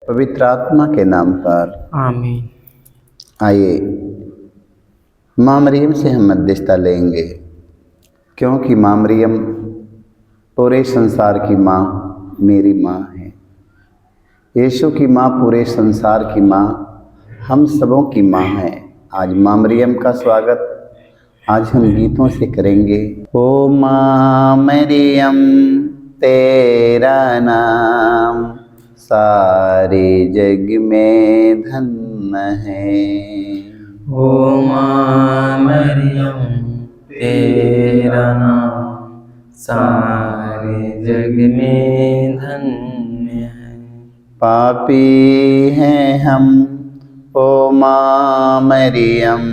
पवित्र आत्मा के नाम पर आमीन। आइए माँ मरियम से हम मध्यस्थता लेंगे, क्योंकि माँ मरियम पूरे संसार की माँ, मेरी माँ है। यीशु की माँ पूरे संसार की माँ, हम सबों की माँ है। आज माँ मरियम का स्वागत आज हम गीतों से करेंगे। ओ माँ मरियम तेरा नाम सारे जग में धन्य है। ओ माँ मरियम तेरा नाम सारे जग में धन्य है। पापी हैं हम ओ माँ मरियम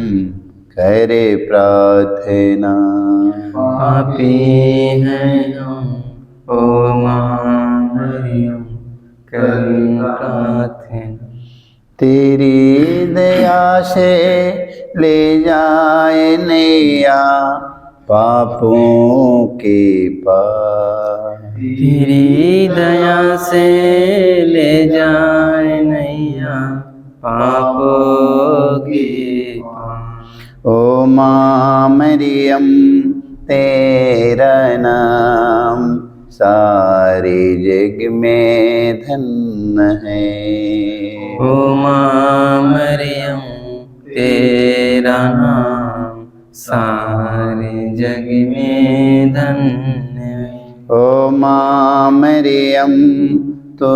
करे प्रार्थना। पापी हैं हम ओ माँ मरियम करें प्रार्थना। तेरी दया से ले जाए नैया पापों के पार। तेरी दया से ले जाए नैया पापों के पार। ओ माँ मरियम तेरा नाम सारे जग में धन्य है। ओ माँ मरियम तेरा नाम सारे जग में धन्य है। ओ माँ मरियम तो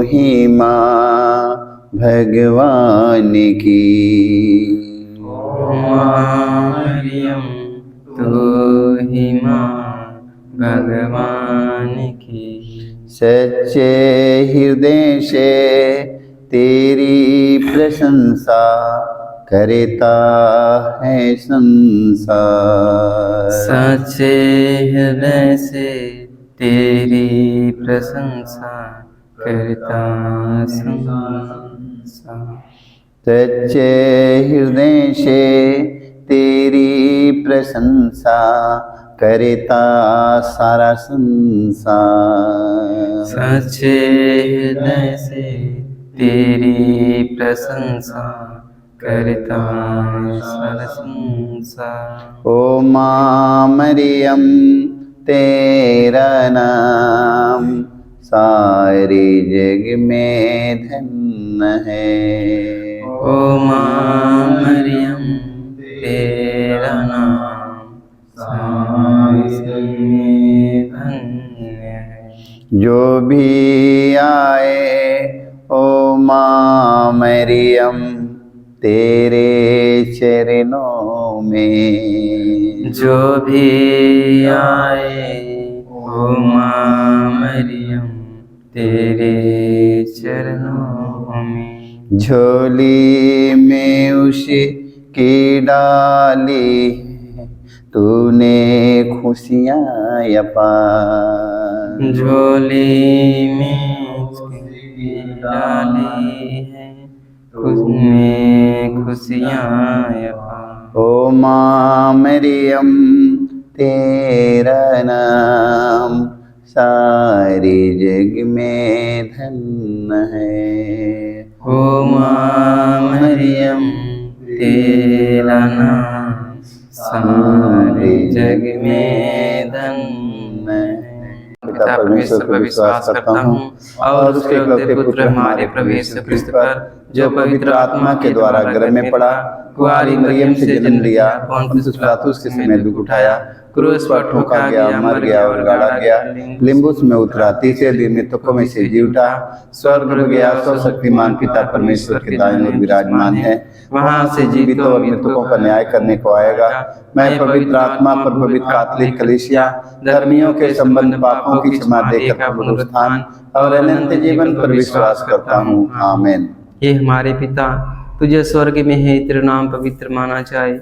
ही माँ भगवान की। ओ माँ मरियम तो ही माँ भगवान की। सच्चे हृदय से तेरी प्रशंसा करता है संसार। सच्चे हृदय से तेरी प्रशंसा करता संसार। सच्चे हृदय से तेरी प्रशंसा करता सारा संसार। सच्चे हृदय से तेरी प्रशंसा करता सारा संसार। ओ माँ मरियम तेरा नाम सारे जग में धन्य है। ओ माँ मरियम तेरा नाम सारे जग में धन्य है। जो भी आए ओ माँ मरियम तेरे चरणों में। जो भी आए ओ माँ मरियम तेरे चरणों में। झोली में उसकी डाली है तूने खुशियाँ अपार। झोली में उसकी डाली है उसमें खुशियाँ अपार। ओ माँ मरियम तेरा नाम सारे जग में धन्य है। ओ माँ मरियम तेरा नाम सारे जग में धन्य है। पिता परमेश्वर पर विश्वास करता हूँ और उसके इकलौते पुत्र हमारे प्रभु यीशु क्रिस्त पर, जो पवित्र आत्मा के द्वारा गर्भ में पड़ा, कुंवारी मरियम से जन्म लिया, पोंतियुस पिलातुस के समय दुख उठाया, क्रूस पर ठोका गया, मर गया और गाड़ा गया, लिम्बुस में उतरा, तीसरे दिन मृतकों में से जी उठा, स्वर्ग में गया, सर्वशक्तिमान पिता परमेश्वर के दाहिने ओर विराजमान है, वहां से जीवितों और मृतकों का न्याय करने को आएगा। मैं पवित्र आत्मा पर पवित्र कैथोलिक कलीसिया, धर्मियों के संबंध, पापों की क्षमा देकर पुनरुत्थान और अनंत जीवन पर विश्वास करता हूँ। आमीन। हे हमारे पिता, तुझे स्वर्ग में है, तेरा नाम पवित्र माना जाए,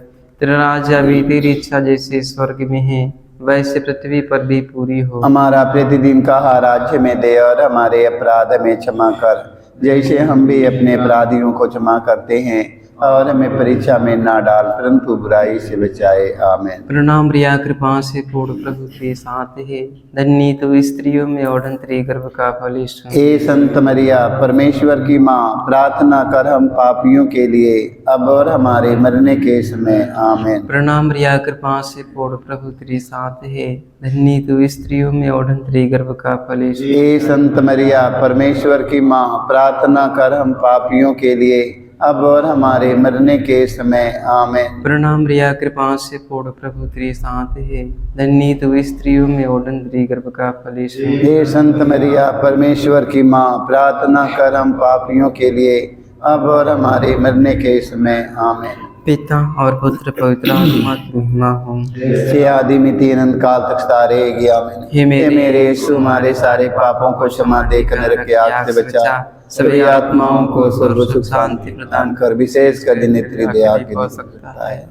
तेरा राज्य आवे, तेरी इच्छा जैसे स्वर्ग में है वैसे पृथ्वी पर भी पूरी हो। हमारा प्रतिदिन का आहार आज हमें दे और हमारे अपराध हमें क्षमा कर, जैसे हम भी अपने अपराधियों को क्षमा करते हैं। और हमें परीक्षा में ना डाल परंतु बुराई से बचाए। आमीन। प्रणाम प्रिया, कृपा से पूर्ण, प्रभु तेरे साथ है। धन्य तू स्त्रियों में और धन्य तेरे गर्भ का फल यीशु। हे संत मरिया, परमेश्वर की माँ, प्रार्थना कर हम पापियों के लिए अब और हमारे मरने के समय। आमीन। प्रणाम प्रिया, कृपा से पूर्ण, प्रभु तेरे साथ है। धन्य तू स्त्रियों में और धन्य तेरे गर्भ का फल यीशु। हे संत मरिया, परमेश्वर की माँ, प्रार्थना कर हम पापियों के लिए अब और हमारे मरने के समय। आमीन। प्रणाम प्रिया, कृपा से पूर्ण, प्रभु तेरे साथ है। धन्य तू स्त्रियों में और धन्य तेरे गर्भ का फल यीशु। हे संत मरिया, परमेश्वर की माँ, प्रार्थना कर हम पापियों के लिए अब और हमारे मरने के समय। आमीन। पिता और पुत्र पवित्र आत्मा की महिमा हो। से आदि मिति अनंत काल तक रहेगी। आमीन। हे मेरे यीशु, हमारे सारे पापों को क्षमा देकर नरक की आग से बचा, सभी आत्माओं को स्वर्ग सुख शांति प्रदान कर, विशेष कर नेत्री दया की हो सकता है।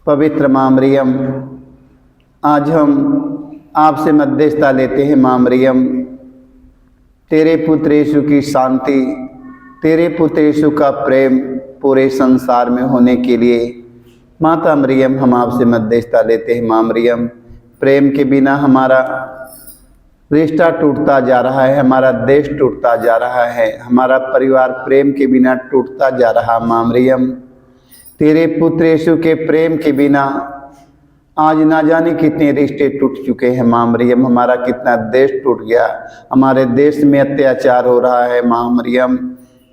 पवित्र माँ मरियम, आज हम आपसे मध्यस्थता लेते हैं। माँ मरियम, तेरे पुत्र यीशु की शांति, तेरे पुत्र यीशु का प्रेम पूरे संसार में होने के लिए माता मरियम हम आपसे मध्यस्थता लेते हैं। माँ मरियम, प्रेम के बिना हमारा रिश्ता टूटता जा रहा है, हमारा देश टूटता जा रहा है, हमारा परिवार प्रेम के बिना टूटता जा रहा। माँ मरियम, तेरे पुत्र यीशु के प्रेम के बिना आज ना जाने कितने रिश्ते टूट चुके हैं। माँ मरियम, हमारा कितना देश टूट गया, हमारे देश में अत्याचार हो रहा है। माँ मरियम,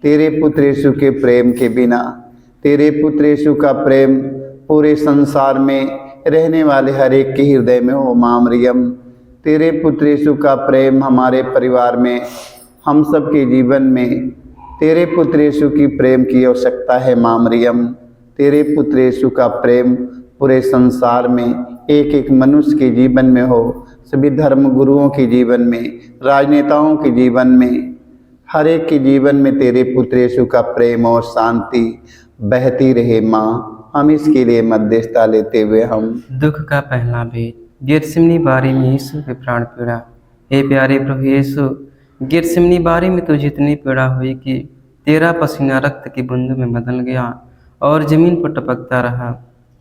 तेरे पुत्र यीशु के प्रेम के बिना, तेरे पुत्र यीशु का प्रेम पूरे संसार में रहने वाले हर एक के हृदय में हो। माँ मरियम, तेरे पुत्र यीशु का प्रेम हमारे परिवार में, हम सब के जीवन में तेरे पुत्र यीशु की प्रेम की आवश्यकता है। माँ मरियम, तेरे पुत्र यीशु का प्रेम पूरे संसार में एक एक मनुष्य के जीवन में हो, सभी धर्म गुरुओं के जीवन में, राजनेताओं के जीवन में, हर एक के जीवन में तेरे पुत्र यीशु का प्रेम और शांति बहती रहे। माँ, हम इसके लिए मध्यस्थता लेते हुए हम दुख का पहला भेद। गिरसिमनी बारी में यीशु के प्राण पीड़ा। हे प्यारे प्रभु यीशु, गिरसिमनी बारी में तुझे इतनी पीड़ा हुई कि तेरा पसीना रक्त की बूंद में बदल गया और जमीन पर टपकता रहा।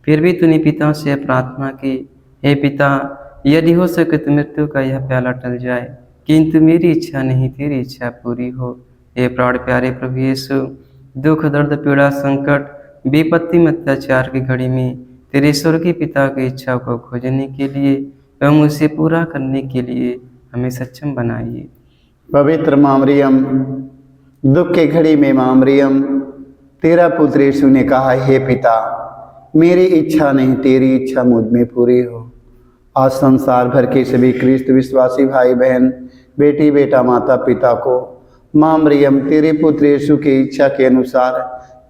फिर भी तूने पिता से प्रार्थना की, हे पिता, यदि हो सके तो मृत्यु का यह प्याला टल जाए, किंतु मेरी इच्छा नहीं तेरी इच्छा पूरी हो। हे प्राण प्यारे प्रभु यीशु, दुख, दर्द, पीड़ा, संकट, विपत्ति में अत्याचार की घड़ी में तेरे स्वर्गीय पिता की इच्छा को खोजने के लिए एवं उसे पूरा करने के लिए हमें सक्षम बनाइए। पवित्र माँ मरियम, दुख के घड़ी में माँ मरियम, तेरा पुत्र यीशु ने कहा, हे पिता, मेरी इच्छा नहीं तेरी इच्छा मुझ में पूरी हो। आज संसार भर के सभी ख्रिस्त विश्वासी भाई बहन, बेटी बेटा, माता पिता को माँ मरियम तेरे पुत्र यीशु की इच्छा के अनुसार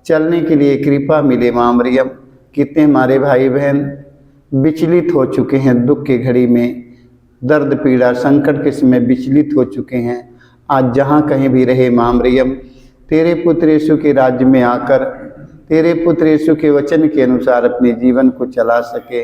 चलने के लिए कृपा मिले। माँ मरियम, कितने हमारे भाई बहन विचलित हो चुके हैं, दुख के घड़ी में, दर्द पीड़ा संकट के समय विचलित हो चुके हैं। आज जहाँ कहीं भी रहे माँ मरियम, तेरे पुत्र यीशु के राज्य में आकर तेरे पुत्र यीशु के वचन के अनुसार अपने जीवन को चला सके,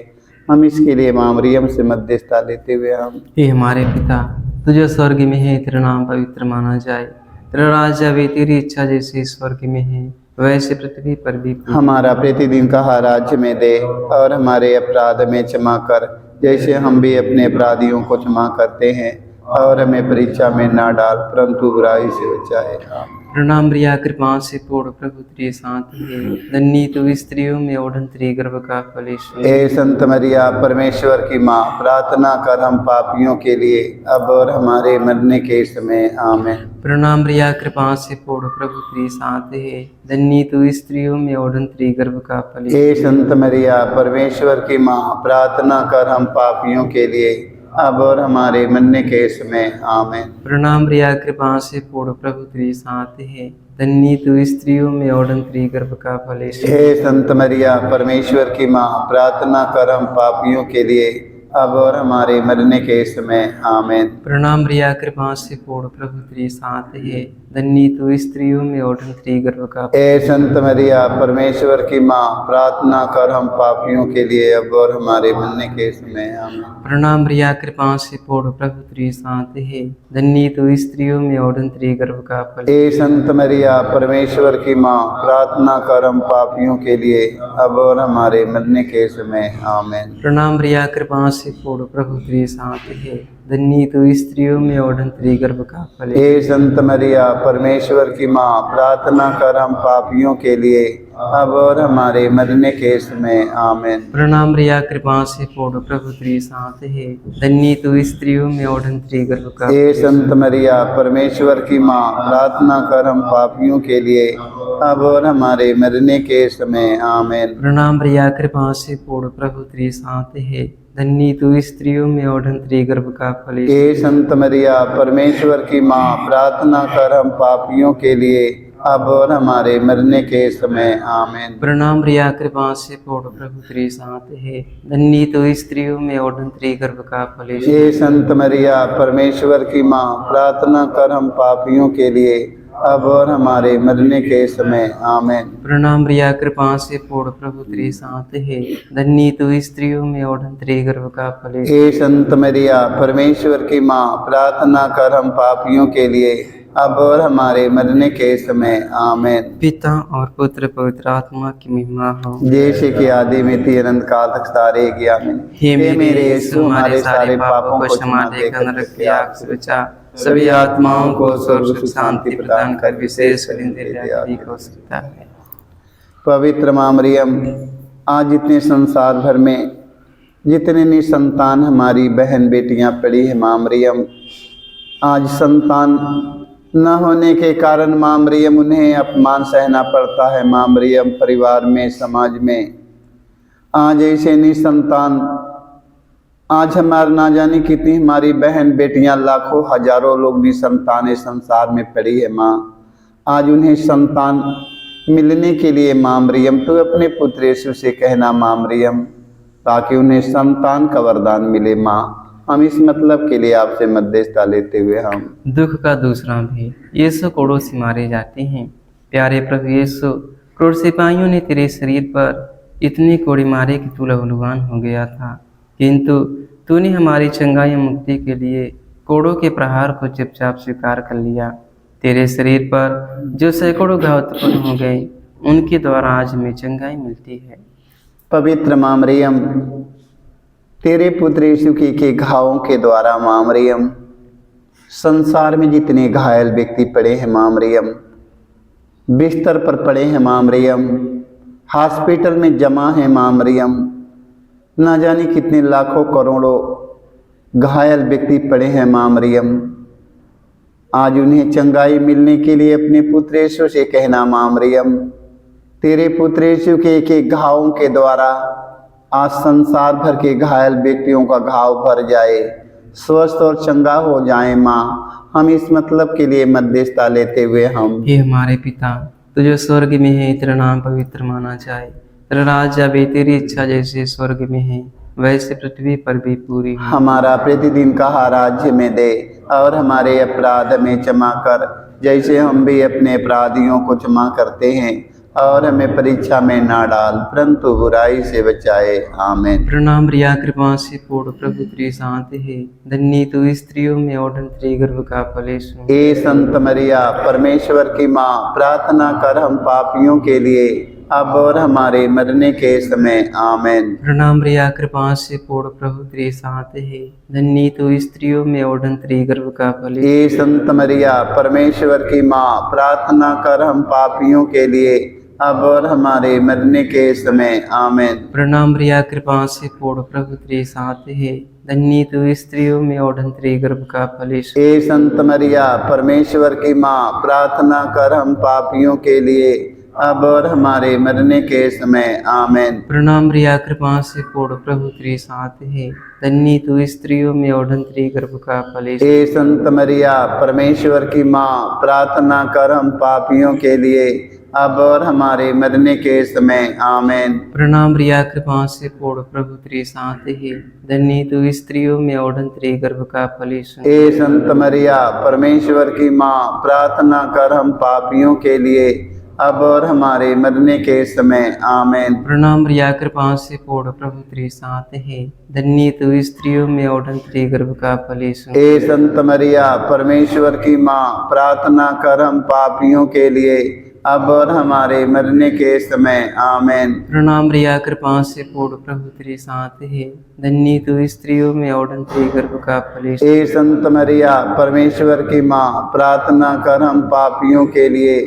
हम इसके लिए माँ मरियम से मध्यस्थता लेते हुए हम हे हमारे पिता, तुझे स्वर्ग में है, तेरा नाम पवित्र माना जाए, तेरा राज्य आवे, तेरी इच्छा जैसे स्वर्ग में है वैसे पृथ्वी पर भी। हमारा प्रतिदिन का आहार राज्य में दे और हमारे अपराध में क्षमा कर, जैसे हम भी अपने अपराधियों को क्षमा करते हैं, और हमें परीक्षा में ना डाल परंतु बुराई से बचाए। आमीन। प्रणाम प्रिया, कृपा से पूर्ण, प्रभु तेरे साथ है। धन्य तू स्त्रियों में और धन्य तेरे गर्भ का फल यीशु। हे संत मरिया, परमेश्वर की माँ, प्रार्थना कर हम पापियों के लिए अब और हमारे मरने के समय। आमीन। प्रणाम प्रिया, कृपा से पूर्ण, प्रभु तेरे साथ है। धन्य तू स्त्रियों में और धन्य तेरे गर्भ का फल यीशु। हे संत मरिया, परमेश्वर की माँ, प्रार्थना कर हम पापियों के लिए अब और हमारे मरने के समय। आमीन। प्रणाम प्रिया, कृपा से पूर्ण, प्रभु तेरे साथ है। धन्य तू स्त्रियों में और धन्य तेरे गर्भ का फल यीशु। हे संत मरिया, परमेश्वर की माँ, प्रार्थना कर हम पापियों के लिए अब और हमारे मरने के समय आमीन। प्रणाम मरिया, कृपा से पूर्ण, प्रभु तेरे साथ है, धन्य तू स्त्रियों में और धन्य तेरी गर्भ का फल। ए संत मरिया, परमेश्वर की माँ, प्रार्थना कर हम पापियों के लिए अब और हमारे मरने के समय आमीन। प्रणाम मरिया, कृपा से पूर्ण, प्रभु तेरे साथ है, धन्य तू स्त्रियों में और धन्य तेरी गर्भ का फल। ए संत मरिया, परमेश्वर की माँ, प्रार्थना कर हम पापियों के लिए अब और हमारे मरने के समय आमीन। प्रणाम मरिया, कृपा से पूर्ण, प्रभु तेरे साथ है, धन्य तू स्त्रियों में और धन्य तेरी गर्भ का फल। हे संत मरिया, परमेश्वर की माँ, प्रार्थना कर हम पापियों के लिए अब और हमारे मरने के समय आमीन। प्रणाम मरिया, कृपा से पूर्ण, प्रभु तेरे साथ है, धन्य तू स्त्रियों में और धन्य तेरी गर्भ का फल। हे संत मरिया, परमेश्वर की माँ, प्रार्थना कर हम पापियों के लिए अब और हमारे मरने के समय आमीन। प्रणाम मरिया, कृपा से पूर्ण, प्रभु तेरे साथ है, धन्य तू स्त्रियों में और धन्य तेरी गर्भ का फल। हे संत मरिया, परमेश्वर की माँ, प्रार्थना कर हम पापियों के लिए अब और हमारे मरने के समय आमीन। प्रणाम मरिया, कृपा से पूर्ण, प्रभु तेरे साथ है, धन्य तू स्त्रियों में और धन्य तेरी गर्भ का फल। हे संत मरिया, परमेश्वर की माँ, प्रार्थना कर हम पापियों के लिए अब और हमारे मरने के समय आमीन। प्रणाम मरिया, कृपा से पूर्ण, प्रभु तेरे साथ है, धन्य तू स्त्रियों में और धन्य तेरी गर्भ का फल। हे संत मरिया, परमेश्वर की माँ, प्रार्थना कर हम पापियों के लिए अब और हमारे मरने के समय आमीन। पिता और पुत्र पवित्र आत्मा की महिमा हो, जैसे कि आदि में थी अनंत काल तक सारे ज्ञान। हे मेरे यीशु, हमारे सारे पापों को क्षमा देकर नरक की आग से बचा, सभी आत्माओं को स्वर्ग सुख शांति प्रदान कर, विशेष कर को सकता है। पवित्र माँ मरियम, आज जितने संसार भर में जितने निसंतान हमारी बहन बेटियां पड़ी है माँ मरियम, आज संतान न होने के कारण माँ मरियम उन्हें अपमान सहना पड़ता है। माँ मरियम, परिवार में, समाज में आज ऐसे निसंतान, आज हमारे ना जाने कितनी हमारी बहन बेटियां, लाखों हजारों लोग निसंतान इस संसार में पड़ी है माँ। आज उन्हें संतान मिलने के लिए माँ मरियम, तो अपने पुत्र यीशु से कहना माँ मरियम, ताकि उन्हें संतान का वरदान मिले माँ। हम इस मतलब के लिए आपसे मध्यस्थता लेते हुए हम दुख का दूसरा भी, यीशु कोड़ों से मारे जाते हैं। प्यारे प्रभु यीशु, क्रूर सिपाहियों ने तेरे शरीर पर इतनी कोड़ी मारे कि तू लहूलुहान हो गया था, किंतु तूने हमारी चंगाई मुक्ति के लिए कोड़ों के प्रहार को चुपचाप स्वीकार कर लिया। तेरे शरीर पर जो सैकड़ों घाव उत्पन्न हो गए, उनके द्वारा आज हमें चंगाई मिलती है। पवित्र माँ मरियम, तेरे पुत्र यीशु के घावों के द्वारा माँ मरियम, संसार में जितने घायल व्यक्ति पड़े हैं माँ मरियम, बिस्तर पर पड़े हैं माँ मरियम, हॉस्पिटल में जमा है माँ मरियम, ना जाने कितने लाखों करोड़ों घायल व्यक्ति पड़े हैं माँ मरियम, आज उन्हें चंगाई मिलने के लिए अपने पुत्र यीशु से कहना माँ मरियम, तेरे पुत्र यीशु के घावों के द्वारा आज संसार भर के घायल व्यक्तियों का घाव भर जाए, स्वस्थ और चंगा हो जाए माँ। हम इस मतलब के लिए मध्यस्थता लेते हुए हम हे हमारे पिता, तू जो स्वर्ग में है, तेरा नाम पवित्र माना जाए, तेरा राज्य आवे, तेरी इच्छा जैसे स्वर्ग में है वैसे पृथ्वी पर भी पूरी हो। हमारा प्रतिदिन का राज्य में दे, और हमारे अपराध में क्षमा कर, जैसे हम भी अपने अपराधियों को क्षमा करते हैं, और हमें परीक्षा में ना डाल, परंतु बुराई से बचाए। आमीन। प्रणाम मरिया, कृपा से पूर्ण, प्रभु तेरे साथ है, धन्य तू स्त्रियों में और धन्य तेरे गर्भ का फल यीशु। हे संत मरिया, परमेश्वर की माँ, प्रार्थना कर हम पापियों के लिए अब और हमारे मरने के समय। आमीन। प्रणाम मरिया, कृपा से पूर्ण, प्रभु तेरे साथ है, धन्य तू स्त्रियों में और धन्य तेरे गर्भ का फल। हे संत मरिया, परमेश्वर की माँ, प्रार्थना कर हम पापियों के लिए अब और हमारे मरने के समय। आमीन। प्रणाम मरिया, कृपा से पूर्ण, प्रभु तेरे साथ है, धन्य तू स्त्रियों में और धन्य तेरे गर्भ का फल यीशु। हे संत मरिया, परमेश्वर की माँ, प्रार्थना कर हम पापियों के लिए अब और हमारे मरने के समय आमीन। प्रणाम रिया कृपा से पूर्ण प्रभु तेरे साथ है, धन्य तू स्त्रियों में और धन्य तेरे गर्भ का फल यीशु। हे संत मरिया परमेश्वर की माँ, प्रार्थना कर हम पापियों के लिए अब और हमारे मरने के समय आमीन। प्रणाम रिया कृपा से पूर्ण प्रभु तेरे साथ है, धन्य तू स्त्रियों में और धन्य तेरे गर्भ का फल यीशु। हे संत मरिया परमेश्वर की माँ, प्रार्थना कर हम पापियों के लिए अब और हमारे मरने के समय आमीन। प्रणाम रिया कृपा से पूर्ण प्रभु तेरे साथ है, धन्य तू स्त्रियों में और धन्य तेरे गर्भ का फल यीशु। हे संत मरिया परमेश्वर की माँ, प्रार्थना कर हम पापियों के लिए अब और हमारे मरने के समय आमीन। प्रणाम रिया कृपा से पूर्ण प्रभु तेरे साथ है, धन्य तू स्त्रियों में और धन्य तेरे गर्भ का फल यीशु। हे संत मरिया परमेश्वर की माँ, प्रार्थना कर हम पापियों के लिए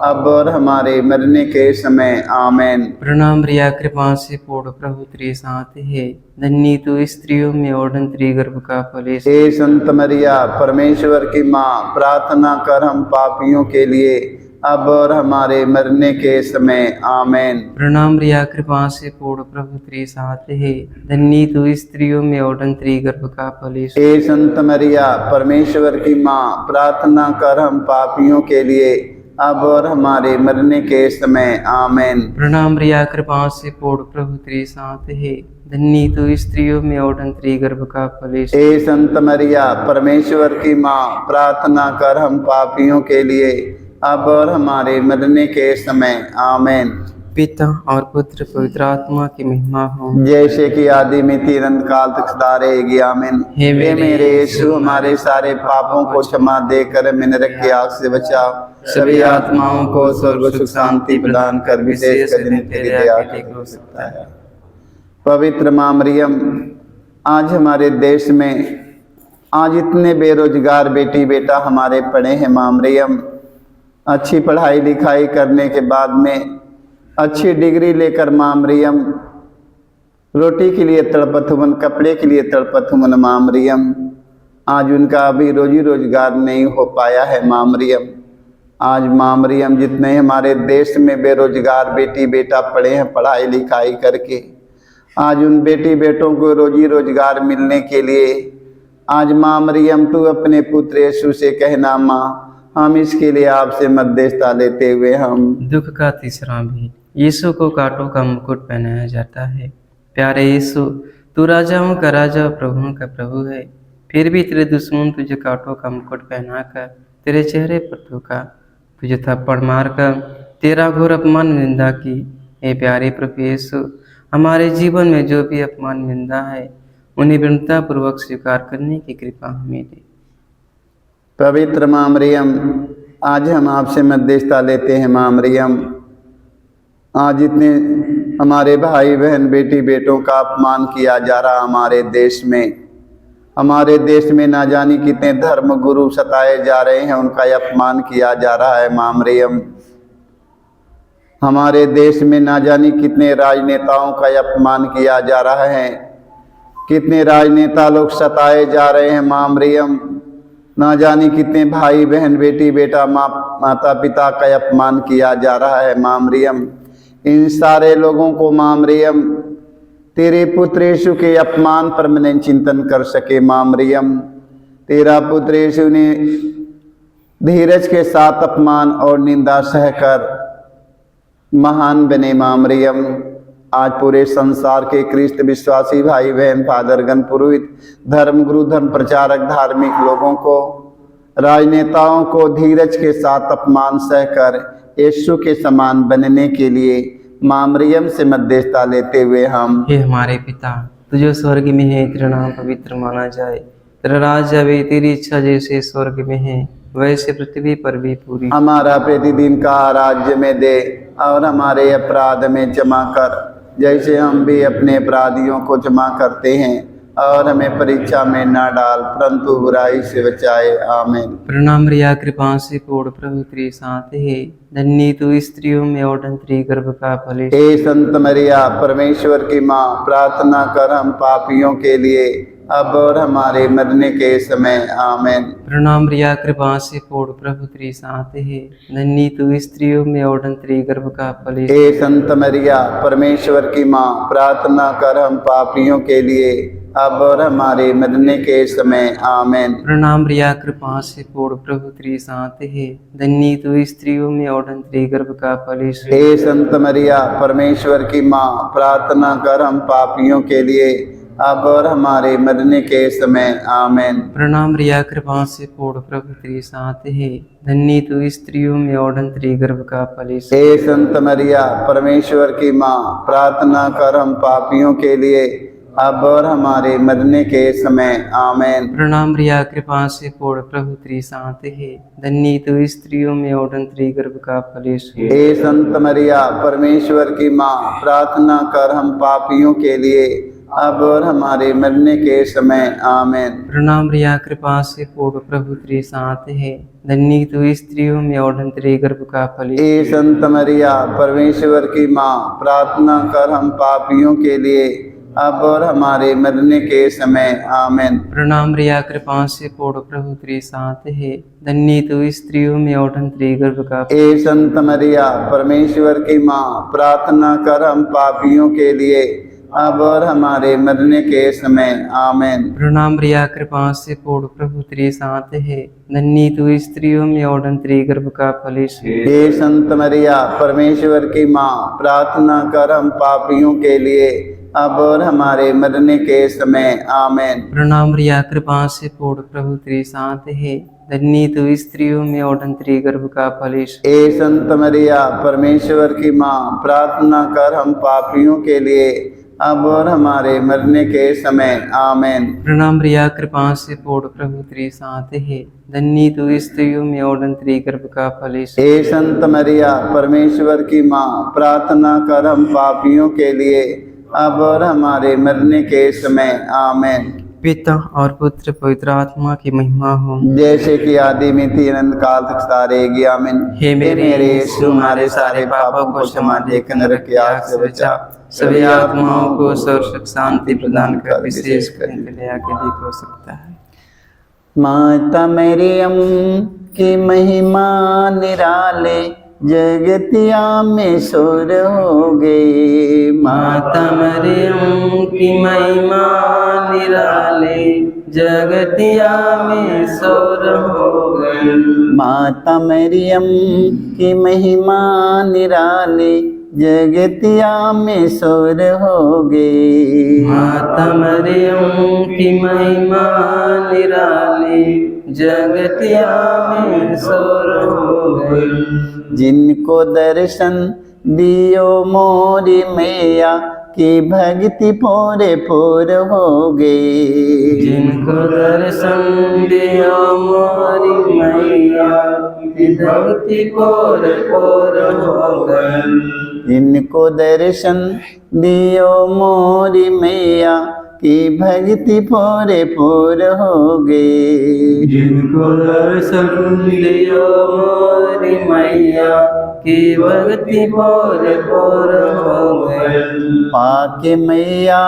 अब और हमारे मरने के समय आमीन। प्रणाम रिया कृपा से पूर्ण प्रभु तेरे साथ है, धन्य तू स्त्रियों में और धन्य तेरे गर्भ का फल यीशु। हे संत मरिया परमेश्वर की माँ, प्रार्थना कर हम पापियों के लिए अब और हमारे मरने के समय आमीन। प्रणाम रिया कृपा से पूर्ण प्रभु तेरे साथ है, धन्य तू स्त्रियों में और धन्य तेरे गर्भ का फल यीशु। हे संत मरिया परमेश्वर की माँ, प्रार्थना कर हम पापियों के लिए अब और हमारे मरने के समय आमीन। प्रणाम रिया कृपा से पूर्ण प्रभु तेरे साथ है, धन्य तू स्त्रियों में और धन्य तेरे गर्भ का फल यीशु। हे संत मरिया परमेश्वर की माँ, प्रार्थना कर हम पापियों के लिए अब और हमारे मरने के समय आमीन। पिता और पुत्र पवित्र आत्मा की महिमा हो, जैसे कि आदि में अनंत काल तक सदा रहेगी आमीन। हे मेरे यीशु, हमारे सारे पापों को क्षमा देकर हमें नरक की आग से बचाओ, सभी आत्माओं को स्वर्ग सुख शांति प्रदान कर, विशेष कर जिन तेरे दया के हो सकता है। पवित्र माँ मरियम, आज हमारे देश में आज इतने बेरोजगार बेटी बेटा हमारे पढ़े हैं। माँ मरियम, अच्छी पढ़ाई लिखाई करने के बाद में अच्छी डिग्री लेकर माँ मरियम रोटी के लिए तड़पत हुमन, कपड़े के लिए तड़पत हुमन। माँ मरियम, आज उनका अभी रोजी रोजगार नहीं हो पाया है। माँ मरियम, आज माँ मरियम जितने हमारे देश में बेरोजगार बेटी बेटा पढ़े हैं पढ़ाई लिखाई करके, आज उन बेटी बेटों को रोजी रोजगार मिलने के लिए आज माँ मरियम तू अपने पुत्र यीशु से कहना, माँ हम इसके लिए आपसे मध्यस्थता लेते हुए हम दुख का तीसरा भी यीशु को कांटों का मुकुट पहनाया जाता है। प्यारे यीशु, तू राजाओं का राजा प्रभुओं का प्रभु है, फिर भी तेरे दुश्मन तुझे कांटों का मुकुट पहनाकर तेरे चेहरे पर थूका, तुझे थप्पड़ मारकर तेरा घोर अपमान निंदा की। हे प्यारे प्रभु यीशु, हमारे जीवन में जो भी अपमान निंदा है उन्हें विनम्रता पूर्वक स्वीकार करने की कृपा हमें दे। पवित्र माँ मरियम, आज हम आपसे मध्यस्थता लेते हैं। माँ मरियम, आज इतने हमारे भाई बहन बेटी बेटों का अपमान किया जा रहा हमारे देश में ना जाने कितने धर्म गुरु सताए जा रहे हैं, उनका अपमान किया जा रहा है। माँ मरियम, हमारे देश में ना जाने कितने राजनेताओं का अपमान किया जा रहा है, कितने राजनेता लोग सताए जा रहे हैं। माँ मरियम, ना जाने कितने भाई बहन बेटी बेटा माता पिता का अपमान किया जा रहा है। माँ मरियम, इन सारे लोगों को माँ मरियम तेरे पुत्र यीशु के अपमान पर मैंने चिंतन कर सके। माँ मरियम, तेरा पुत्र यीशु ने धीरज के साथ अपमान और निंदा सहकर महान बने। माँ मरियम, आज पूरे संसार के क्रिस्त विश्वासी भाई बहन फादरगण पुरोहित धर्म गुरु धर्म प्रचारक धार्मिक लोगों को राजनेताओं को धीरज के साथ अपमान सहकर यीशु के समान बनने के लिए माँ मरियम से मध्यस्थता लेते हुए हम हे हमारे पिता, तुझे स्वर्ग में है, तेरा नाम पवित्र माना जाए, तेरा राज्य आवे, तेरी इच्छा जैसे स्वर्ग में है वैसे पृथ्वी पर भी पूरी। हमारा प्रतिदिन का राज्य में दे और हमारे अपराध में क्षमा कर, जैसे हम भी अपने अपराधियों को क्षमा करते हैं, और हमें परीक्षा में न डाल परंतु बुराई से बचाए। आमीन। प्रणाम रिया कृपा से पूर्ण प्रभु तेरे साथ है, धन्य तू स्त्रियों में और धन्य तेरे गर्भ का फल यीशु। हे संत मरिया परमेश्वर की माँ, प्रार्थना कर हम पापियों के लिए अब और हमारे मरने के समय आमीन। प्रणाम रिया कृपा से पूर्ण प्रभु तेरी साथ है, धन्य तू स्त्रियों में और तेरी गर्भ का फल यीशु। हे संत मरिया परमेश्वर की माँ, प्रार्थना कर हम पापियों के लिए अब और हमारे मरने के समय आमीन। प्रणाम रिया कृपा से पूर्ण प्रभु तेरी साथ है, धन्य तू स्त्रियों में और तेरी गर्भ का फल यीशु। हे संत मरिया परमेश्वर की माँ, प्रार्थना कर हम पापियों के लिए अब और हमारे मरने के समय आमीन। प्रणाम रिया कृपा से पूर्ण प्रभु तेरी साथ है, धन्य तू स्त्रियों में और तेरी गर्भ का फल यीशु। हे संत मरिया परमेश्वर की माँ, प्रार्थना कर हम पापियों के लिए अब और हमारे मरने के समय आमीन। प्रणाम रिया कृपा से पूर्ण प्रभु तेरी साथ है, धन्य तू स्त्रियों में और तेरी गर्भ का फल यीशु। हे संत मरिया परमेश्वर की माँ, प्रार्थना कर हम पापियों के लिए अब और हमारे मरने के समय आमीन। प्रणाम रिया कृपा से पूर्ण प्रभु तेरी साथ है, धन्य तू स्त्रियों में और तेरी गर्भ का फल यीशु। हे संत मरिया परमेश्वर की माँ, प्रार्थना कर हम पापियों के लिए अब और हमारे मरने के समय आमीन। प्रणाम रिया कृपा से पूर्ण प्रभु तेरी साथ है, धन्य तू स्त्रियों में और तेरी गर्भ का फल। हे संत मरिया परमेश्वर की माँ, प्रार्थना कर हम पापियों के लिए अब और हमारे मरने के समय आमीन। प्रणाम रिया कृपा से पूर्ण प्रभु तेरी साथ है, धन्य तू स्त्रियों में और तेरी गर्भ का फल यीशु। हे संत मरिया परमेश्वर की माँ, प्रार्थना कर हम पापियों के लिए अब और हमारे मरने के समय आमीन। प्रणाम रिया कृपा से पूर्ण प्रभु तेरी साथ है, धन्य तू स्त्रियों में और तेरी गर्भ का फल यीशु। हे संत मरिया परमेश्वर की माँ, प्रार्थना कर हम पापियों के लिए अब और हमारे मरने के समय आमीन। प्रणाम रिया कृपा से पूर्ण प्रभु तेरी साथ है, धन्य तू स्त्रियों में और तेरी गर्भ का फल यीशु। हे संत मरिया परमेश्वर की माँ, प्रार्थना कर हम पापियों के लिए अब और हमारे मरने के समय आमीन। पिता और पुत्र पवित्र आत्मा की महिमा हो, जैसे कि आदि में थी अनंत काल तक सारेगी आमीन। हे मेरे यीशु, हमारे सारे पापों को क्षमा देकर नरक की आग से बचा, सभी आत्माओं को सर्वसुख शांति प्रदान कर, विशेष कर दया के लिए हो सकता है। माता मरियम की महिमा निराले, जगतिया में शोर हो गए। माता मरियम की महिमा निराले, जगतिया में शोर हो गई। माता मरियम की महिमा निराले, जगतिया में शोर हो गए। माता मरियम की महिमा निराले, जगतिया में शोर हो गई। जिनको दर्शन दियो मोरी मैया, की भक्ति पूरे पूर हो गई। जिनको दर्शन दियो मोरी मैया, की भक्ति पूरे पूर हो गई। जिनको दर्शन दियो मोरी मैया, की भक्ति पूरे पूर हो गई। जिनको दर्शन दियो मोरी मैया, की भक्ति पूरे पूर हो गई। पाके मैया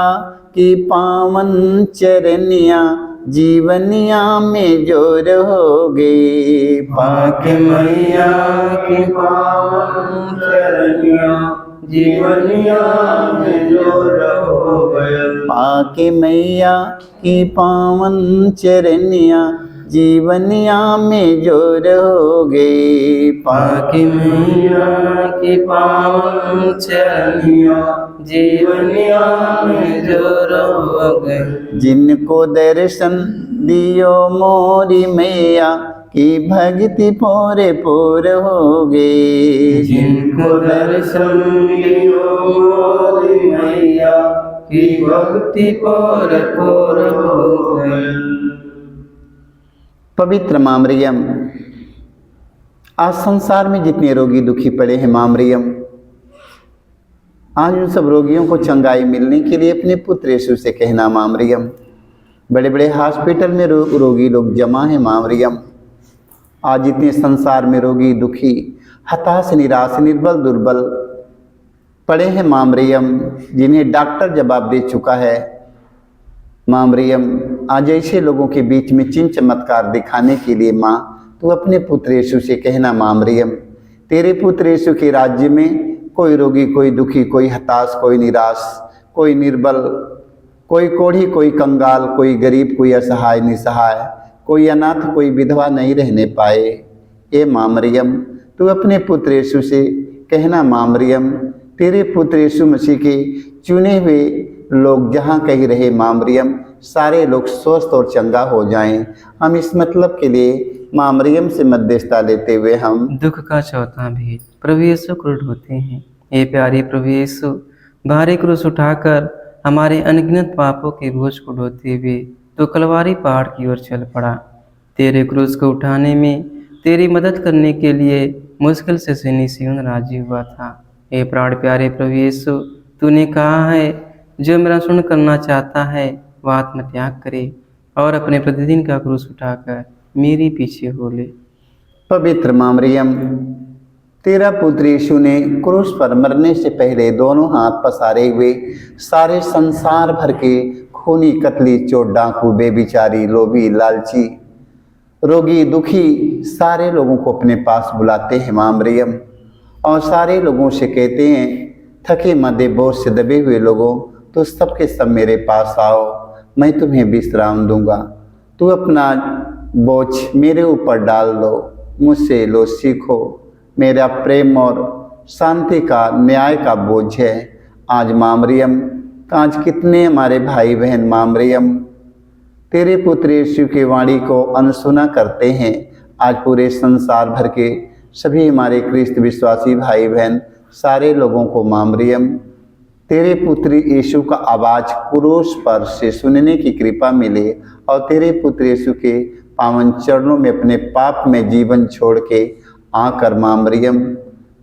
की पावन चरनिया, जीवनिया में जोर हो गई। पाके मैया की पावन चरनिया, जीवनिया में जोर हो गई। पाके मैया की पावन चरनिया, जीवनिया में जोर हो गई। पाके मैया की पावन चरनिया, जीवनिया में जोर हो गई। जिनको दर्शन दियो मोरी मैया, की भक्ति पूरे पूर हो गई। जिनको दर्शन दियो मोरी मैया, की भक्ति पूरे पूर हो गई। पवित्र माँ मरियम, आज संसार में जितने रोगी दुखी पड़े हैं माँ मरियम, आज उन सब रोगियों को चंगाई मिलने के लिए अपने पुत्र यीशु से कहना माँ मरियम। बड़े बड़े हॉस्पिटल में रोगी लोग जमा हैं माँ मरियम। आज जितने संसार में रोगी दुखी हताश निराश निर्बल दुर्बल पड़े हैं माँ मरियम, जिन्हें डॉक्टर जवाब दे चुका है माँ मरियम, आज ऐसे लोगों के बीच में चिन्ह चमत्कार दिखाने के लिए माँ तू अपने पुत्र यीशु से कहना, माँ मरियम, तेरे पुत्र यीशु के राज्य में कोई रोगी, कोई दुखी, कोई हताश, कोई निराश, कोई निर्बल, कोई कोढ़ी, कोई कंगाल, कोई गरीब, कोई असहाय निसहाय, कोई अनाथ, कोई विधवा नहीं रहने पाए। ए माँ मरियम, तू अपने पुत्र यीशु से कहना, माँ मरियम, तेरे पुत्र यीशु मसीह के चुने हुए लोग जहाँ कहीं रहे माँ मरियम, सारे लोग स्वस्थ और चंगा हो जाएं। हम इस मतलब के लिए माँ मरियम से मध्यस्थता लेते हुए हम दुख का चौथा भेद प्रभु यीशु क्रूर होते हैं। ये प्यारे प्रभु यीशु भारी क्रूस उठाकर हमारे अनगिनत पापों के बोझ को ढोते हुए तो कलवारी पहाड़ की ओर चल पड़ा। तेरे क्रूस को उठाने में तेरी मदद करने के लिए मुश्किल से सुनी सियोन राजी हुआ था। हे प्राण प्यारे प्रभु यीशु, तूने कहा है जो मेरा सुन करना चाहता है वह आत्मत्याग करे और अपने प्रतिदिन का क्रूस उठाकर मेरे पीछे हो ले। पवित्र माँ मरियम, तेरा पुत्र यीशु ने क्रूस पर मरने से पहले दोनों हाथ पसारे हुए सारे संसार भर के खूनी, कतली, चोर, डाकू, बेबिचारी, लोभी, लालची, रोगी, दुखी सारे लोगों को अपने पास बुलाते हैं माँ मरियम, और सारे लोगों से कहते हैं, थके मदे बोझ से दबे हुए लोगों, तो सबके सब मेरे पास आओ, मैं तुम्हें विश्राम दूंगा। तू अपना बोझ मेरे ऊपर डाल दो, मुझसे लो सीखो, मेरा प्रेम और शांति का, न्याय का बोझ है। आज माँ मरियम, आज कितने हमारे भाई बहन माँ मरियम तेरे पुत्र यीशु की वाणी को अनसुना करते हैं। आज पूरे संसार भर के सभी हमारे क्रिस्त विश्वासी भाई बहन सारे लोगों को माँ मरियम तेरे पुत्र यीशु का आवाज़ क्रूस पर से सुनने की कृपा मिले और तेरे पुत्र यीशु के पावन चरणों में अपने पाप में जीवन छोड़ के आकर माँ मरियम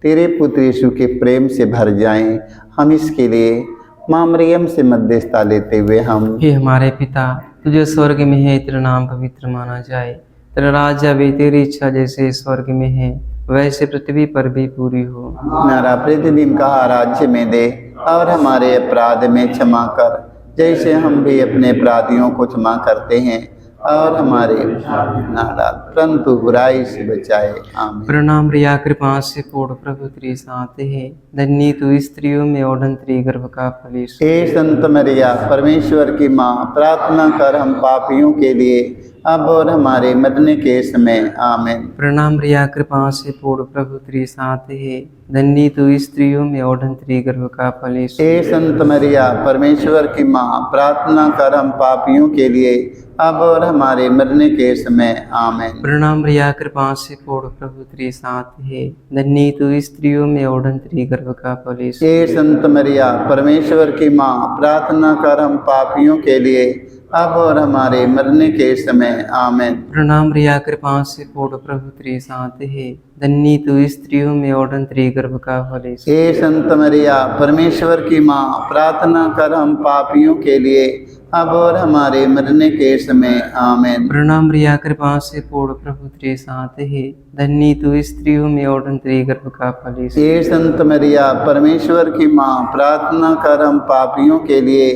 तेरे पुत्र यीशु के प्रेम से भर जाएं। हम इसके लिए माँ मरियम से मध्यस्थता लेते हुए हम हे हमारे पिता, तुझे स्वर्ग में है, तेरा नाम पवित्र माना जाए, तेरा राज्य आवे, तेरी इच्छा जैसे स्वर्ग में है वैसे पृथ्वी पर भी पूरी हो। हमारा प्रतिदिन का राज्य में दे और हमारे अपराध में क्षमा कर, जैसे हम भी अपने अपराधियों को क्षमा करते हैं, और हमारे ना डाल परंतु बुराई से बचाए। आमीन। प्रणाम रिया कृपा से पूर्ण प्रभु तेरे साथ है, धन्य तू स्त्रियों में और धन्य गर्भ का फल यीशु। हे संत मरिया, परमेश्वर की माँ, प्रार्थना कर हम पापियों के लिए अब और हमारे मरने के समय। आमीन। प्रणाम रिया कृपा से पूर्ण प्रभु तेरे साथ है, धन्य तू स्त्रियों में और धन्य गर्भ का फल यीशु। हे संत मरिया, परमेश्वर की माँ, प्रार्थना कर हम पापियों के लिए अब और हमारे मरने के समय। आमीन। प्रणाम रिया कृपा से पूर्ण प्रभु तेरे साथ है, धन्य तू स्त्रियों में और धन्य गर्भ का फल यीशु। हे संत मरिया, परमेश्वर की माँ, प्रार्थना कर हम पापियों के लिए अब और हमारे मरने के समय। आमीन। प्रणाम रिया कृपा से पूर्ण प्रभु तेरे साथ है, धन्य तू स्त्रियों में और धन्य गर्भ का फल यीशु। हे संत मरिया, परमेश्वर की माँ, प्रार्थना कर हम पापियों के लिए अब और हमारे मरने के समय। आमीन। प्रणाम रिया कृपा से पूर्ण प्रभु तेरे साथ है, धन्य तू स्त्रियों में और धन्य गर्भ का फल यीशु। हे संत मरिया, परमेश्वर की माँ, प्रार्थना कर हम पापियों के लिए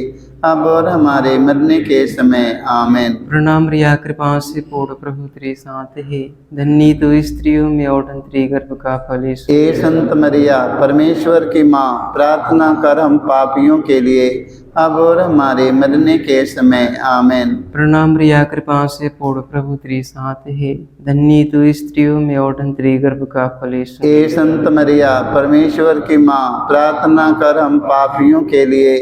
अब और हमारे मरने के समय। आमीन। प्रणाम रिया कृपा से पूर्ण प्रभु तेरे साथ है, धन्य तू स्त्रियों में और धन्य गर्भ का फल यीशु। हे संत मरिया, परमेश्वर की माँ, प्रार्थना कर हम पापियों के लिए अब और हमारे मरने के समय। आमीन। प्रणाम रिया कृपा से पूर्ण प्रभु तेरे साथ है, धन्य तू स्त्रियों में और धन्य गर्भ का फल यीशु। हे संत मरिया, परमेश्वर की माँ, प्रार्थना कर हम पापियों के लिए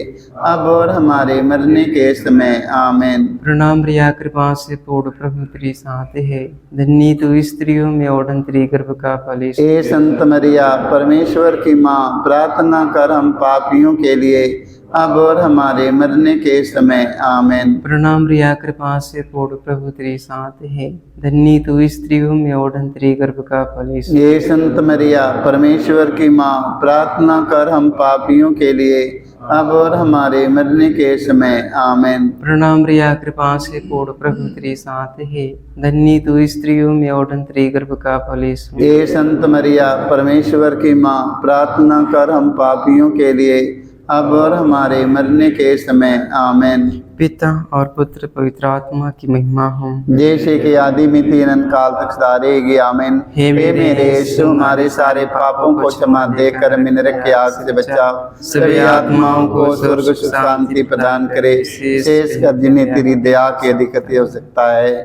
अब और हमारे मरने के समय। आमीन। प्रणाम रिया कृपा से पूर्ण प्रभु तेरे साथ है, धन्य तू स्त्रियों में और धन्य गर्भ का फल यीशु। हे संत मरिया, परमेश्वर की माँ, प्रार्थना कर हम पापियों के लिए अब और हमारे मरने के समय। आमीन। प्रणाम रिया कृपा से पूर्ण प्रभु तेरे साथ है, धन्य तू स्त्रियों में और धन्य गर्भ का फल यीशु। हे संत मरिया, परमेश्वर की माँ, प्रार्थना कर हम पापियों के लिए अब और हमारे मरने के समय। आमीन। प्रणाम रिया कृपा से पूर्ण प्रभु तेरे साथ है, धन्य तू स्त्रियों में और धन्य गर्भ का फल यीशु। हे संत मरिया, परमेश्वर की माँ, प्रार्थना कर हम पापियों के लिए अब और हमारे मरने के समय आमीन। पिता और पुत्र पवित्र आत्मा की महिमा हो, जैसे कि आदि में तीन काल तक सदा रहेगी आमीन। हे मेरे यीशु हमारे सारे पापों को क्षमा देकर नरक की आग से बचाओ, सभी आत्माओं को स्वर्ग सुख शांति प्रदान करे, शेष कर जिन्हें तेरी दया की अधिकता हो सकता है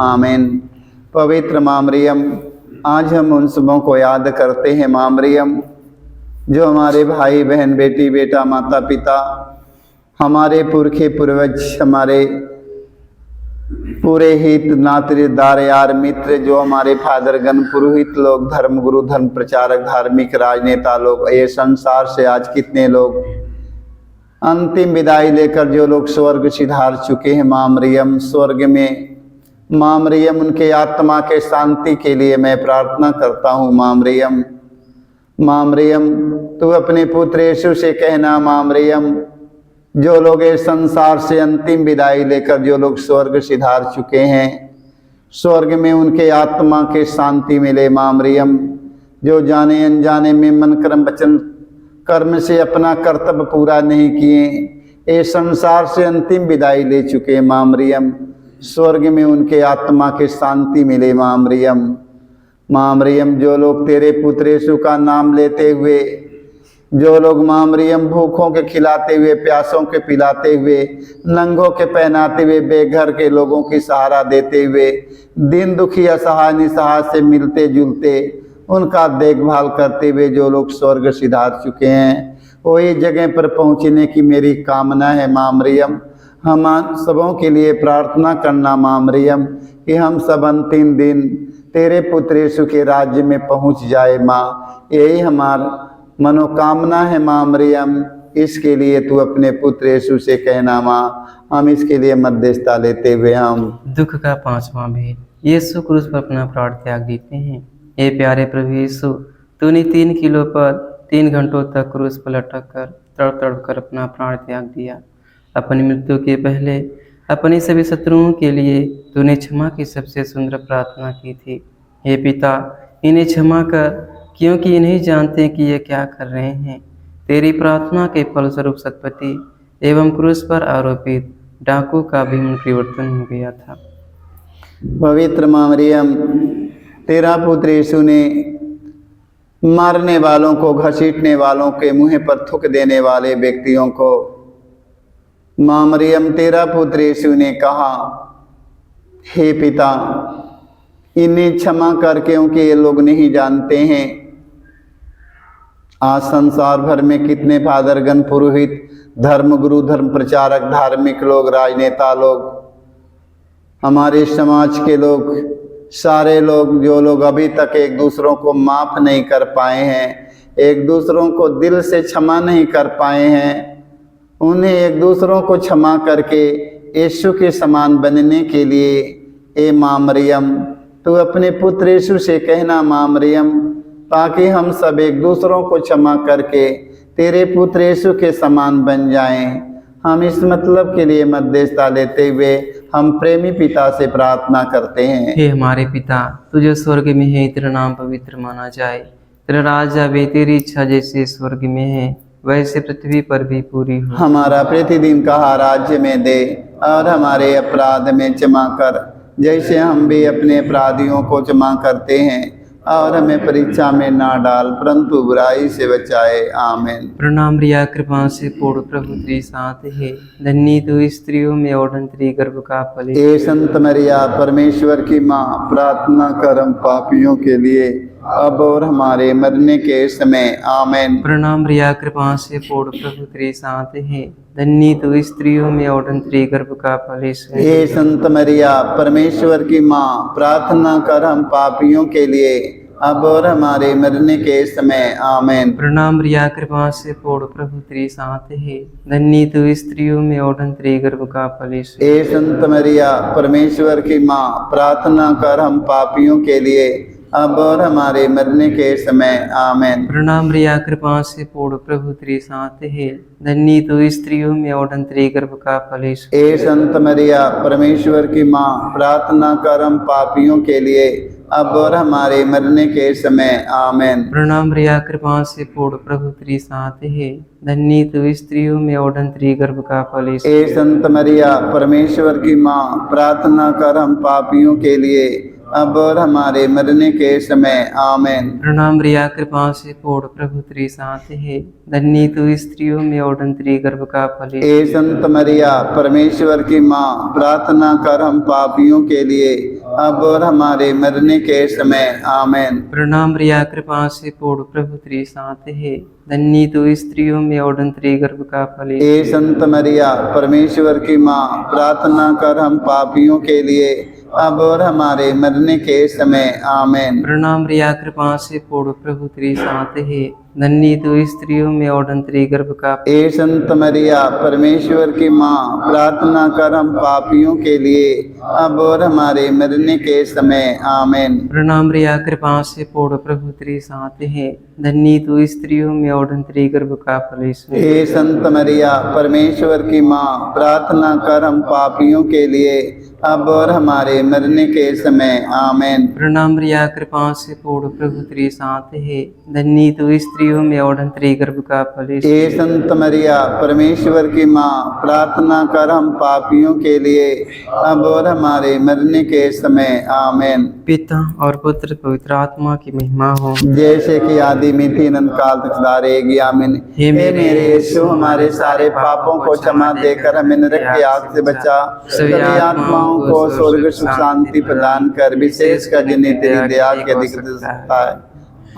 आमीन। पवित्र माँ मरियम, आज हम उन सबों को याद करते हैं माँ मरियम, जो हमारे भाई बहन बेटी बेटा माता पिता, हमारे पुरखे पूर्वज, हमारे पूरे हित नातेदार यार मित्र, जो हमारे फादरगण पुरोहित लोग, धर्म गुरु धर्म प्रचारक धार्मिक राजनेता लोग, ये संसार से आज कितने लोग अंतिम विदाई लेकर जो लोग स्वर्ग सिधार चुके हैं माँ मरियम, स्वर्ग में माँ मरियम उनके आत्मा के शांति के लिए मैं प्रार्थना करता हूँ माँ मरियम। माँ मरियम, तू अपने पुत्र यीशु से कहना माँ मरियम, जो लोग इस संसार से अंतिम विदाई लेकर जो लोग स्वर्ग सिधार चुके हैं, स्वर्ग में उनके आत्मा के शांति मिले माँ मरियम। जो जाने अनजाने में मन कर्म वचन कर्म से अपना कर्तव्य पूरा नहीं किए, इस संसार से अंतिम विदाई ले चुके माँ मरियम, स्वर्ग में उनके आत्मा के शांति मिले माँ मरियम। माँ मरियम, जो लोग तेरे पुत्र यीशु का नाम लेते हुए, जो लोग माँ मरियम भूखों के खिलाते हुए, प्यासों के पिलाते हुए, नंगों के पहनाते हुए, बेघर के लोगों की सहारा देते हुए, दिन दुखी असहाय निसहाय से मिलते जुलते उनका देखभाल करते हुए जो लोग स्वर्ग सिधार चुके हैं, वही जगह पर पहुँचने की मेरी कामना है माँ मरियम। हम सबों के लिए प्रार्थना करना माँ मरियम कि हम सब अंतिम दिन तेरे पुत्र यीशु के राज्य में पहुँच जाए माँ, यही हमारा मनोकामना है माँ मरियम। इसके लिए तू अपने पुत्र यीशु से कहना माँ, हम इसके लिए मध्यस्थता लेते हुए हम दुख का पांचवा भेद। यीशु क्रूस पर अपना प्राण त्याग देते हैं। हे प्यारे प्रभु यीशु, तूने 3 किलो पर 3 घंटों तक क्रूस पर लटक कर तड़प तड़प कर अपना प्राण त्याग दिया। अपनी मृत्यु के पहले अपने सभी शत्रुओं के लिए तूने क्षमा की सबसे सुंदर प्रार्थना की थी। हे पिता, इन्हें क्षमा कर, क्योंकि ये नहीं जानते कि ये क्या कर रहे हैं। तेरी प्रार्थना के फलस्वरूप सतपति एवं क्रूस पर आरोपित डाकू का भी मन परिवर्तन हो गया था। पवित्र माँ मरियम, तेरा पुत्र यीशु ने मारने वालों को, घसीटने वालों के मुँह पर थूक देने वाले व्यक्तियों को, माँ मरियम तेरा पुत्र यीशु ने कहा, हे पिता, इन्हें क्षमा कर, क्योंकि ये लोग नहीं जानते हैं। आज संसार भर में कितने फादरगण पुरोहित, धर्म गुरु धर्म प्रचारक धार्मिक लोग, राजनेता लोग, हमारे समाज के लोग, सारे लोग, जो लोग अभी तक एक दूसरों को माफ़ नहीं कर पाए हैं, एक दूसरों को दिल से क्षमा नहीं कर पाए हैं, उन्हें एक दूसरों को क्षमा करके यीशु के समान बनने के लिए ए माँ मरियम, तू अपने पुत्र यीशु से कहना माँ मरियम, ताकि हम सब एक दूसरों को क्षमा करके तेरे पुत्र यीशु के समान बन जाएं। हम इस मतलब के लिए मध्यस्थता लेते हुए हम प्रेमी पिता से प्रार्थना करते हैं। हे हमारे पिता, तू जो स्वर्ग में है, तेरा नाम पवित्र माना जाए, तेरा राज आवे, तेरी इच्छा जैसे स्वर्ग में है वैसे पृथ्वी पर भी पूरी हो। हमारा प्रतिदिन का राज्य में दे, और हमारे अपराध में क्षमा कर, जैसे हम भी अपने अपराधियों को क्षमा करते हैं, और हमें परीक्षा में ना डाल, परंतु बुराई से बचाए। आमीन। प्रणाम रिया, कृपा से पूर्ण, प्रभु तेरे साथ है, धन्य तू स्त्रियों में और तेरी गर्भ का फल। हे संत मरिया, परमेश्वर की माँ, प्रार्थना कर हम पापियों के लिए, अब और हमारे मरने के समय। आमीन। प्रणाम रिया, कृपा से पूर्ण, प्रभु तेरे साथ है, धन्य तू स्त्रियों में और तेरी गर्भ का फल। हे संत मरिया, परमेश्वर की माँ, प्रार्थना कर हम पापियों के लिए, अब और हमारे मरने के समय। आमीन। प्रणाम रिया, कृपा से पूर्ण, प्रभु तेरे साथ है, धन्य तू स्त्रियों में और तेरी गर्भ का फल। हे संत मरिया, परमेश्वर की माँ, प्रार्थना कर हम पापियों के लिए, अब और हमारे मरने के समय। आमीन। प्रणाम रिया, कृपा से पूर्ण, प्रभु तेरे साथ है, धन्य तू स्त्रियों में और तेरी गर्भ का फल। हे संत मरिया, परमेश्वर की माँ, प्रार्थना कर हम पापियों के लिए, अब और हमारे मरने के समय आमीन। प्रणाम रिया कृपा से पूर्ण प्रभु तेरी साथ है, धन्य तू स्त्रियों में और धन्य गर्भ का फल यीशु। ए संत मरिया परमेश्वर की माँ, प्रार्थना कर हम पापियों के लिए अब और हमारे मरने के समय आमीन। प्रणाम रिया कृपा से पूर्ण प्रभु तेरी साथ है, धन्य तू स्त्रियों में और धन्य गर्भ का फल यीशु। ए संत मरिया परमेश्वर की माँ, प्रार्थना कर हम पापियों के लिए अब और हमारे मरने के समय आमीन। प्रणाम रिया कृपा से पूर्ण प्रभु तेरी साथ है, धन्य तू स्त्रियों में और धन्य गर्भ का फल यीशु। ए संत मरिया परमेश्वर की माँ, प्रार्थना कर हम पापियों के लिए अब और हमारे मरने के समय आमीन। प्रणाम रिया कृपा से पूर्ण प्रभु तेरी साथ है, धन्य तू स्त्रियों में और धन्य गर्भ का फल। ए संत मरिया परमेश्वर की माँ, प्रार्थना कर हम पापियों के लिए अब और हमारे मरने के समय आमीन। प्रणाम रिया कृपा से पूर्ण प्रभु तेरी साथ है, धन्य तू स्त्रियों में और धन्य गर्भ का फल यीशु। हे संत मरिया परमेश्वर की माँ, प्रार्थना कर हम पापियों के लिए अब और हमारे मरने के समय आमीन। प्रणाम रिया कृपा से पूर्ण प्रभु तेरी साथ है, धन्य तू स्त्रियों में और धन्य गर्भ का फल यीशु। हे संत मरिया परमेश्वर की माँ, प्रार्थना कर हम पापियों के लिए अब और हमारे मरने के समय आमीन। पिता और पुत्र पवित्र आत्मा की महिमा हो, जैसे कि आदि में थी अनंत काल तक सदा रहेगी आमीन। हे मेरे यीशु, हमारे सारे पापों को क्षमा देकर हमें नरक की आग से बचा, सभी आत्माओं को स्वर्ग सुख शांति प्रदान कर, विशेष कर जिन्हें तेरी दया की अधिक आवश्यकता है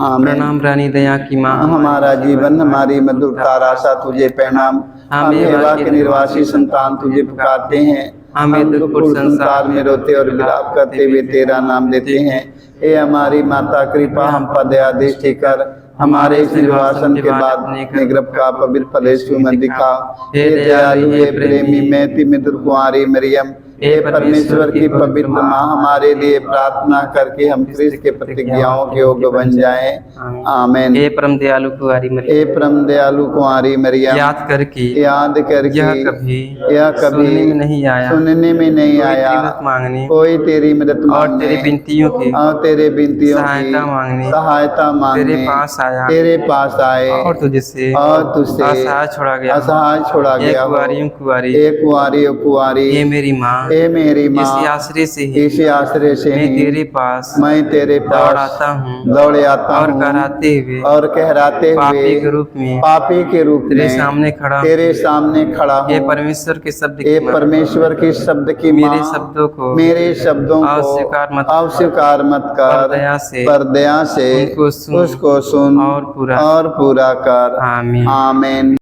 आमीन। प्रणाम रानी दया की माँ, हमारा जीवन हमारी मधुरता आशा तुझे प्रणाम। हम हेवा के निर्वासी संतान तुझे पुकारते हैं, हम दुखपूर्ण संसार में रोते और विलाप करते हुए तेरा नाम लेते हैं। हे हमारी माता, कृपा हम पर दया दृष्टि कर, हमारे इस निर्वासन के बाद निग्रह का पवित्र फल यीशु में दिखा। हे दयालु, हे प्रेमी, मैती मित्र कुंवारी मरियम, हे परमेश्वर की पवित्र माँ, हमारे लिए प्रार्थना करके हम क्रिस्त के प्रतिज्ञाओं के योग्य बन जाएं आमीन। हे परम दयालु कुंवारी मरियम, हे परम दयालु कुंवारी मरियम, याद करके यह कभी सुनने में नहीं आया, सुनने में नहीं आया, मदद मांगने कोई तेरी मदद और मांगने तेरी विनतियों की और तेरे विनतियों की सहायता मांगने तेरे पास आए और तुझसे असहाय छोड़ा गया, एक कुंवारी हे मेरी माँ, हे मेरी माँ, इसी आश्रय से ही मैं तेरे पास दौड़ आता हूँ और कहराते हुए पापी के रूप में तेरे सामने खड़ा हूँ। हे परमेश्वर के शब्द की माँ, मेरे शब्दों को अस्वीकार मत कर, पर दया से उसको सुन और पूरा कर आमीन।